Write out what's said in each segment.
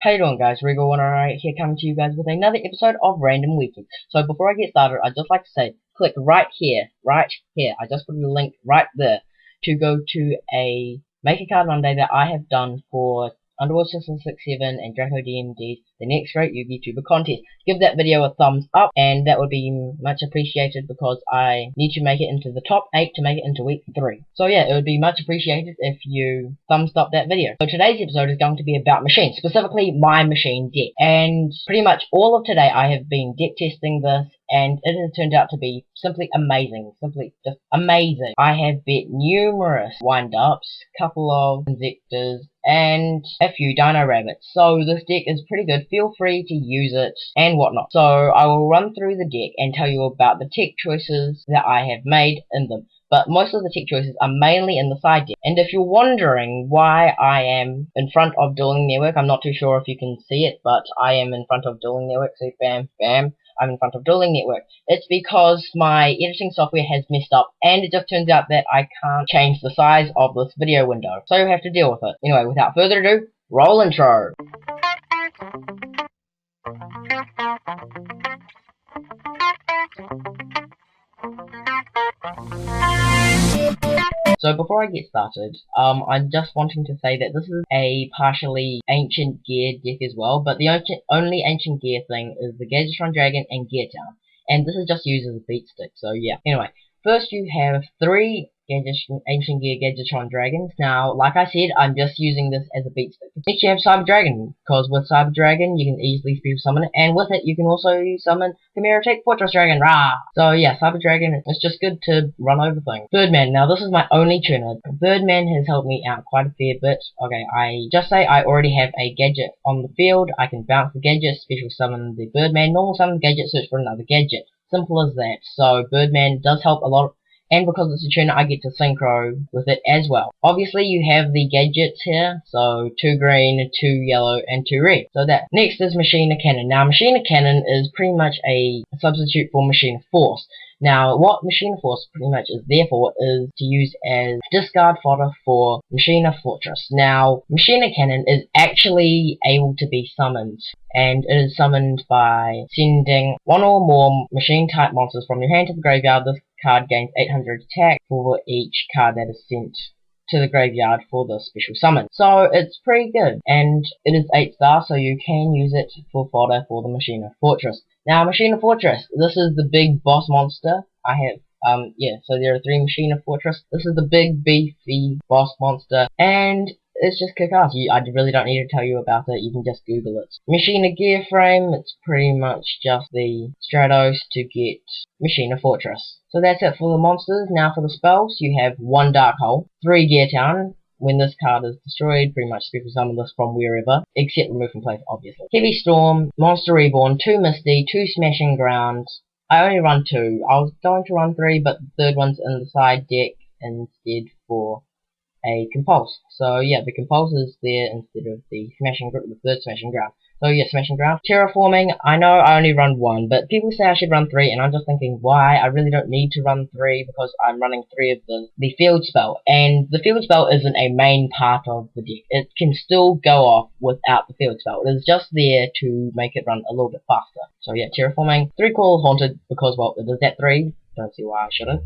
How you doing, guys? Regal1 right here, coming to you guys with another episode of Random Weekend. So before I get started, I'd just like to say, click right here. I just put a link right there to go to a Make a Card Monday that I have done for Underworld 667 and Draco DMD, the next great Yu-Gi Tuber contest. Give that video a thumbs up, and that would be much appreciated because I need to make it into the top 8 to make it into week 3. So yeah, it would be much appreciated if you thumbs up that video. So today's episode is going to be about machines, specifically my machine deck. And pretty much all of today I have been deck testing this, and it has turned out to be simply amazing. Simply just amazing. I have bet numerous wind-ups, couple of Inzektors, and a few Dino Rabbits. So this deck is pretty good. Feel free to use it and whatnot. So I will run through the deck and tell you about the tech choices that I have made in them. But most of the tech choices are mainly in the side deck. And if you're wondering why I am in front of Dueling Network, I'm not too sure if you can see it, but I am in front of Dueling Network. So bam, bam, I'm in front of Dueling Network. It's because my editing software has messed up, and it just turns out that I can't change the size of this video window. So you have to deal with it. Anyway, without further ado, roll intro. So before I get started, I'm just wanting to say that this is a partially ancient gear deck as well, but the only ancient gear thing is the Gadgetron Dragon and Gear Town, and this is just used as a beat stick, so yeah. Anyway, first you have 3 Ancient Gear Gadgetron Dragons. Now, like I said, I'm just using this as a beat stick. Next you have Cyber Dragon, because with Cyber Dragon you can easily special summon it, and with it you can also summon Chimera Tech Fortress Dragon, rah! So yeah, Cyber Dragon, it's just good to run over things. Birdman, now this is my only tuner. Birdman has helped me out quite a fair bit. Okay, I just say I already have a gadget on the field, I can bounce the gadget, special summon the Birdman, normal summon the gadget, search for another gadget. Simple as that. So Birdman does help a lot. And because it's a tuner, I get to synchro with it as well. Obviously, you have the gadgets here, so 2 green, 2 yellow, and 2 red. So that. Next is Machina Cannon. Now, Machina Cannon is pretty much a substitute for Machina Force. Now, what Machina Force pretty much is there for is to use as discard fodder for Machina Fortress. Now, Machina Cannon is actually able to be summoned, and it is summoned by sending 1 or more machine-type monsters from your hand to the graveyard. This card gains 800 attack for each card that is sent to the graveyard for the special summon. So it's pretty good, and it is 8 star, so you can use it for fodder for the Machina Fortress. Now, Machina Fortress, this is the big boss monster. I have, so there are 3 Machina Fortress. This is the big, beefy boss monster, and it's just kick-ass. I really don't need to tell you about it, you can just Google it. Machina Gear Frame, it's pretty much just the Stratos to get Machina Fortress. So that's it for the monsters. Now for the spells, you have 1 Dark Hole, 3 Gear Town. When this card is destroyed, pretty much special summon this from wherever, except remove from place, obviously. Heavy Storm, Monster Reborn, 2 Misty, 2 Smashing Grounds. I only run 2. I was going to run 3, but the third one's in the side deck instead for a Compulse. So yeah, the Compulse is there instead of the third Smashing Ground. So yeah, Smashing Ground. Terraforming, I know I only run 1, but people say I should run 3, and I'm just thinking, why? I really don't need to run 3 because I'm running 3 of the field spell, and the field spell isn't a main part of the deck. It can still go off without the field spell. It is just there to make it run a little bit faster. So yeah, Terraforming. 3 Call Haunted because, well, it is at 3. Don't see why I shouldn't.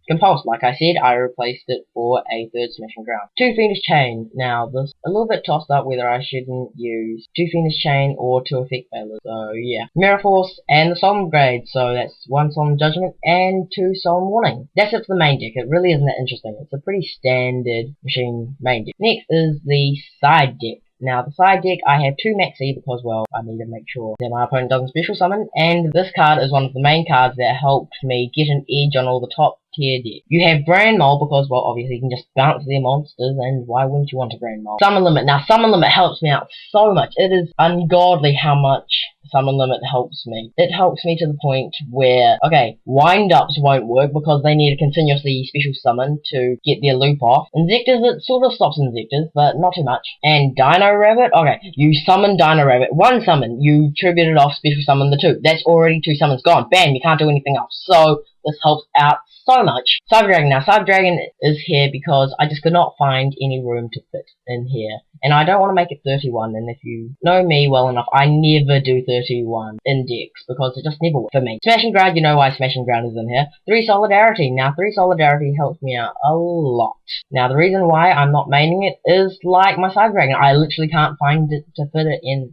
Compulse, like I said, I replaced it for a 3rd Smashing Ground. 2 Fiendish Chain. Now, this a little bit tossed up whether I shouldn't use 2 Fiendish Chain or 2 Effect Failures. So, yeah. Mirror Force and the Solemn Grade. So, that's 1 Solemn Judgment and 2 Solemn Warning. That's it for the main deck. It really isn't that interesting. It's a pretty standard machine main deck. Next is the side deck. Now, the side deck, I have 2 Maxi because, well, I need to make sure that my opponent doesn't special summon, and this card is one of the main cards that helped me get an edge on all the top tier deck. You have Brand Mole because, well, obviously you can just bounce their monsters, and why wouldn't you want a Brand Mole? Summon Limit. Now, Summon Limit helps me out so much. It is ungodly how much Summon Limit helps me. It helps me to the point where, okay, wind-ups won't work because they need to continuously special summon to get their loop off. Inzektors, it sort of stops Inzektors, but not too much. And Dino Rabbit, okay, you summon Dino Rabbit, 1 summon, you tribute it off, special summon the 2. That's already 2 summons gone. Bam, you can't do anything else. So, This helps out so much. Cyber Dragon. Now, Cyber Dragon is here because I just could not find any room to fit in here. And I don't want to make it 31, and if you know me well enough, I never do 31 in decks, because it just never works for me. Smashing Ground, you know why Smashing Ground is in here. 3 Solidarity. Now, 3 Solidarity helps me out a lot. Now, the reason why I'm not maining it is like my Cyber Dragon. I literally can't find it to fit it in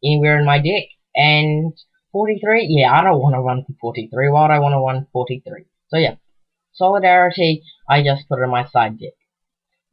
anywhere in my deck. And 43, yeah, I don't want to run for 43. Why would I want to run 43? So yeah, Solidarity, I just put it in my side deck.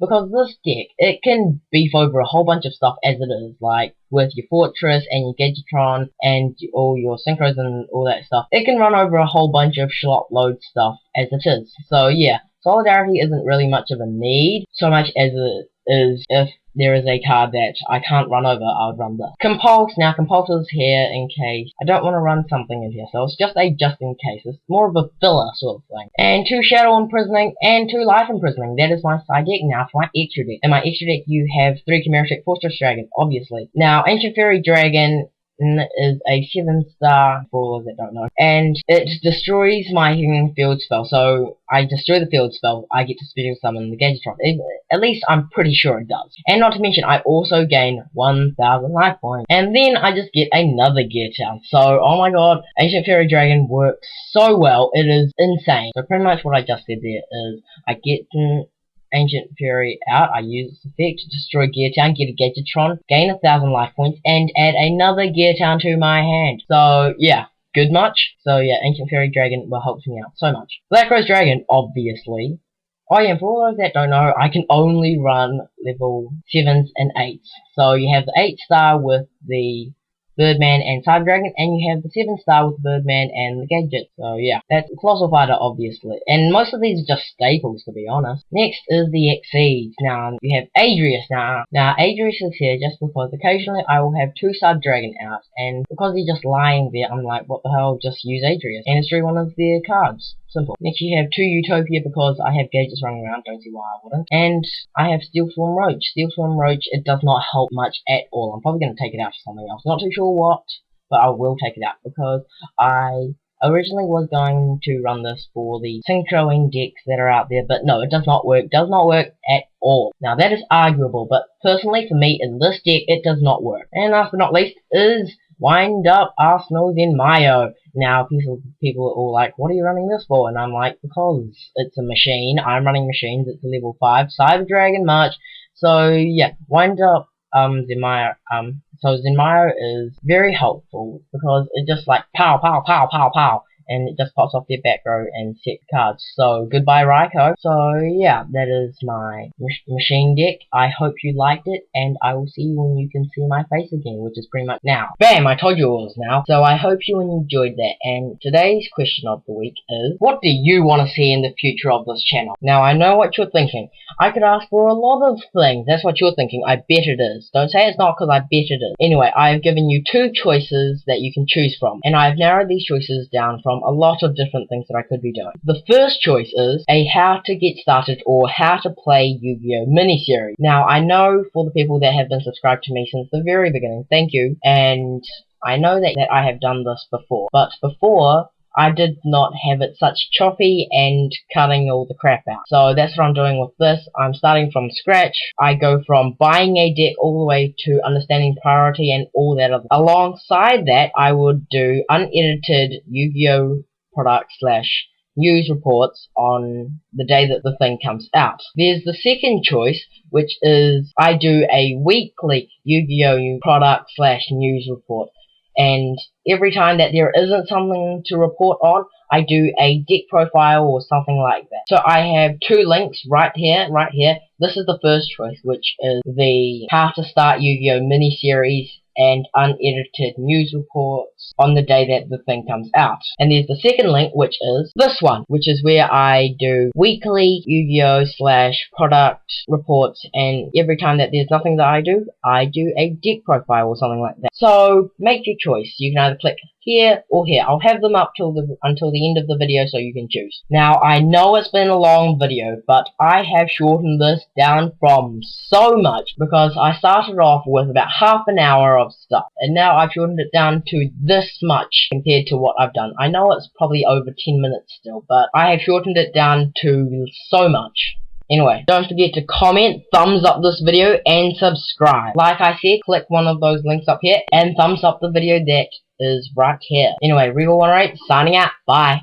Because this deck, it can beef over a whole bunch of stuff as it is, like with your Fortress and your Gadgetron and all your Synchros and all that stuff. It can run over a whole bunch of slot load stuff as it is. So yeah, Solidarity isn't really much of a need, so much as it is if there is a card that I can't run over, I would run this. Compulse. Now, Compulse is here in case I don't want to run something in here, so it's just a just in case. It's more of a filler sort of thing. And 2 Shadow Imprisoning and 2 Life Imprisoning. That is my side deck. Now, for my extra deck. In my extra deck, you have 3 Chimeric Fortress Dragon, obviously. Now, Ancient Fairy Dragon is a 7-star, for all of that don't know, and it destroys my Healing Field spell. So I destroy the field spell, I get to special summon the Gadgetron. At least I'm pretty sure it does. And not to mention, I also gain 1,000 life points, and then I just get another Gear Town. So, oh my god, Ancient Fairy Dragon works so well, it is insane. So pretty much what I just said there is, I get Ancient Fairy out, I use this effect to destroy Gear Town, get a Gadgetron, gain 1,000 life points, and add another Gear Town to my hand. So, yeah. Good much? So, yeah, Ancient Fairy Dragon helps me out so much. Black Rose Dragon, obviously. Oh yeah, for all those that don't know, I can only run level 7s and 8s. So, you have the 8-star with the Birdman and Cyber Dragon, and you have the 7-star with Birdman and the Gadget. So yeah, that's Colossal Fighter, obviously. And most of these are just staples, to be honest. Next is the Exceeds. Now, you have Adrius. Now Adrius is here just because occasionally I will have 2 Cyber Dragon out, and because he's just lying there, I'm like, what the hell, just use Adrius. And it's through one of their cards. Simple. Next you have 2 Utopia because I have Gadgets running around, don't see why I wouldn't. And I have Steel Swarm Roach. Steel Swarm Roach, it does not help much at all. I'm probably going to take it out for something else. Not too sure what, but I will take it out because I originally was going to run this for the Synchroing decks that are out there, but no, it does not work. Does not work at all. Now that is arguable, but personally for me in this deck, it does not work. And last but not least is Wind Up Arsenal Zenmaio. Now, people are all like, what are you running this for? And I'm like, because it's a machine. I'm running machines. It's a level 5 Cyber Dragon March. So, yeah, Wind Up Zenmaio. So Zenmaio is very helpful because it just like pow, pow, pow, pow, pow. And it just pops off their back row and set cards. So, goodbye Raikou. So, yeah, that is my machine deck. I hope you liked it, and I will see you when you can see my face again, which is pretty much now. Bam! I told you it was now. So, I hope you enjoyed that. And today's question of the week is, what do you want to see in the future of this channel? Now, I know what you're thinking. I could ask for a lot of things. That's what you're thinking. I bet it is. Don't say it's not, because I bet it is. Anyway, I have given you 2 choices that you can choose from, and I have narrowed these choices down from a lot of different things that I could be doing. The first choice is a how to get started or how to play Yu-Gi-Oh! Miniseries. Now, I know for the people that have been subscribed to me since the very beginning, thank you, and I know that I have done this before, but before, I did not have it such choppy and cutting all the crap out. So that's what I'm doing with this. I'm starting from scratch. I go from buying a deck all the way to understanding priority and all that. Alongside that, I would do unedited Yu-Gi-Oh! Product / news reports on the day that the thing comes out. There's the second choice, which is I do a weekly Yu-Gi-Oh! Product / news report. And every time that there isn't something to report on, I do a deck profile or something like that. So I have 2 links right here. This is the first choice, which is the How to Start Yu-Gi-Oh! Miniseries and unedited news reports on the day that the thing comes out. And there's the second link, which is this one, which is where I do weekly Yu-Gi-Oh! / product reports, and every time that there's nothing that I do a deck profile or something like that. So make your choice. You can either click here or here. I'll have them up until the end of the video so you can choose. Now, I know it's been a long video, but I have shortened this down from so much because I started off with about half an hour of stuff, and now I've shortened it down to this much compared to what I've done. I know it's probably over 10 minutes still, but I have shortened it down to so much. Anyway, don't forget to comment, thumbs up this video, and subscribe. Like I said, click one of those links up here, and thumbs up the video that is right here. Anyway, Regal108 signing out. Bye.